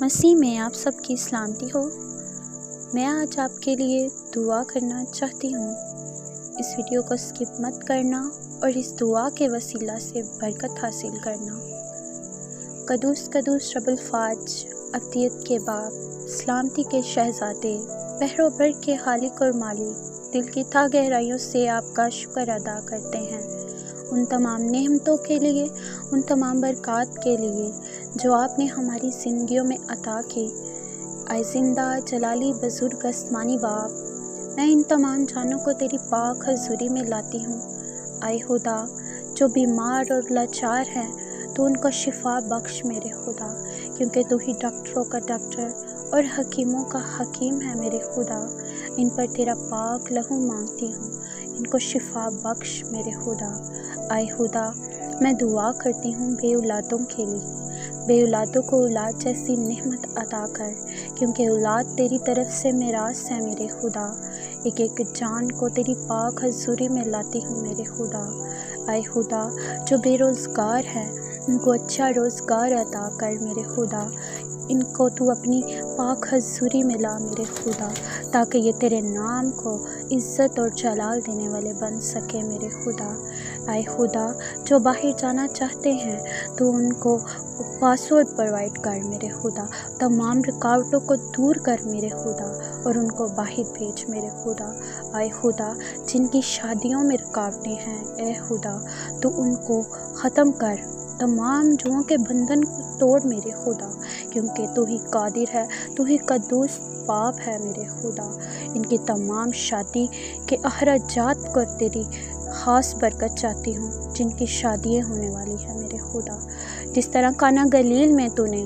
مسیح میں آپ سب کی سلامتی ہو۔ میں آج آپ کے لیے دعا کرنا چاہتی ہوں۔ اس ویڈیو کو سکپ مت کرنا اور اس دعا کے وسیلہ سے برکت حاصل کرنا۔ قدوس قدوس رب الفاج، ابدیت کے باپ، سلامتی کے شہزادے، بحر و بر کے خالق اور مالک، دل کی تہ گہرائیوں سے آپ کا شکر ادا کرتے ہیں ان تمام نعمتوں کے لیے، ان تمام برکات کے لیے جو آپ نے ہماری زندگیوں میں عطا کی۔ اے زندہ جلالی بزرگ آسمانی باپ، میں ان تمام جانوں کو تیری پاک حضوری میں لاتی ہوں۔ اے خدا، جو بیمار اور لاچار ہیں تو ان کو شفا بخش میرے خدا، کیونکہ تو ہی ڈاکٹروں کا ڈاکٹر اور حکیموں کا حکیم ہے میرے خدا۔ ان پر تیرا پاک لہو مانگتی ہوں، ان کو شفا بخش میرے خدا۔ اے خدا، میں دعا کرتی ہوں بے اولادوں کے لیے، بے اولادوں کو اولاد جیسی نعمت عطا کر، کیونکہ اولاد تیری طرف سے میراث ہے میرے خدا۔ ایک ایک جان کو تیری پاک حضوری میں لاتی ہوں میرے خدا۔ اے خدا، جو بے روزگار ہیں ان کو اچھا روزگار عطا کر میرے خدا۔ ان کو تو اپنی پاک حضوری میں لا میرے خدا، تاکہ یہ تیرے نام کو عزت اور جلال دینے والے بن سکے میرے خدا۔ اے خدا، جو باہر جانا چاہتے ہیں تو ان کو پاسپورٹ پرووائڈ کر میرے خدا، تمام رکاوٹوں کو دور کر میرے خدا اور ان کو باہر بھیج میرے خدا۔ اے خدا، جن کی شادیوں میں رکاوٹیں ہیں اے خدا تو ان کو ختم کر، تمام جوؤں کے بندھن کو توڑ میرے خدا، کیونکہ تو ہی قادر ہے، تو ہی قدوس پاک ہے میرے خدا۔ ان کی تمام شادی کے اخراجات کو تیری خاص برکت چاہتی ہوں، جن کی شادیاں ہونے والی ہیں میرے خدا۔ جس طرح کانا گلیل میں تو نے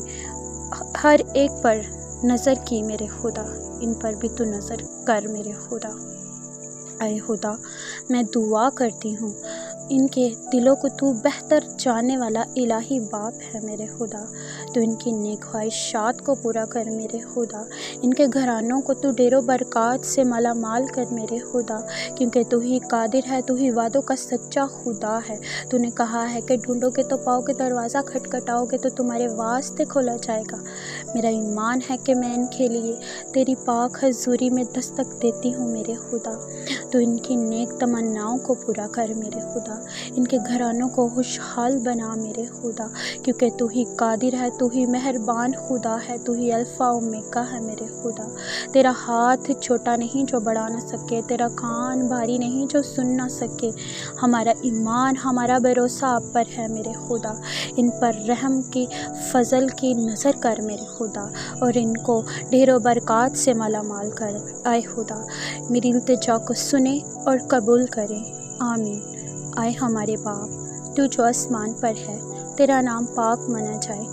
ہر ایک پر نظر کی میرے خدا، ان پر بھی تو نظر کر میرے خدا۔ اے خدا، میں دعا کرتی ہوں، ان کے دلوں کو تو بہتر جاننے والا الہی باپ ہے میرے خدا، تو ان کی نیک خواہشات کو پورا کر میرے خدا۔ ان کے گھرانوں کو تو ڈھیر و برکات سے مالا مال کر میرے خدا، کیونکہ تو ہی قادر ہے، تو ہی وعدوں کا سچا خدا ہے۔ تو نے کہا ہے کہ ڈھونڈو گے تو پاؤ گے، دروازہ کھٹکھٹاؤ گے تو تمہارے واسطے کھولا جائے گا۔ میرا ایمان ہے کہ میں ان کے لیے تیری پاک حضوری میں دستک دیتی ہوں میرے خدا، تو ان کی نیک تمناؤں کو پورا کر میرے خدا، ان کے گھرانوں کو خوشحال بنا میرے خدا، کیونکہ تو ہی قادر ہے، تو ہی مہربان خدا ہے، تو ہی الفا اومیگا ہے میرے خدا۔ تیرا ہاتھ چھوٹا نہیں جو بڑھا نہ سکے، تیرا کان بھاری نہیں جو سن نہ سکے۔ ہمارا ایمان، ہمارا بھروسہ آپ پر ہے میرے خدا۔ ان پر رحم کی، فضل کی نظر کر میرے خدا، اور ان کو ڈھیر و برکات سے مالا مال کر۔ اے خدا، میری التجا کو سنے اور قبول کرے، آمین۔ اے ہمارے باپ، تو جو آسمان پر ہے، تیرا نام پاک مانا جائے،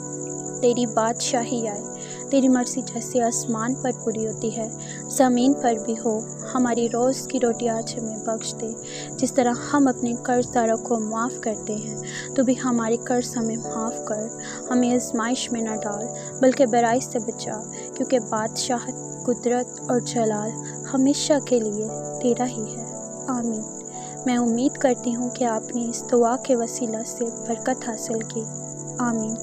تیری بادشاہی آئے، تیری مرضی جیسے آسمان پر پوری ہوتی ہے زمین پر بھی ہو۔ ہماری روز کی روٹی آج ہمیں بخش دے، جس طرح ہم اپنے قرض داروں کو معاف کرتے ہیں، تو بھی ہمارے قرض ہمیں معاف کر۔ ہمیں آزمائش میں نہ ڈال بلکہ برائی سے بچا، کیونکہ بادشاہت، قدرت اور جلال ہمیشہ کے لیے تیرا ہی ہے، آمین۔ میں امید کرتی ہوں کہ آپ نے اس دعا کے وسیلہ سے برکت حاصل کی، آمین۔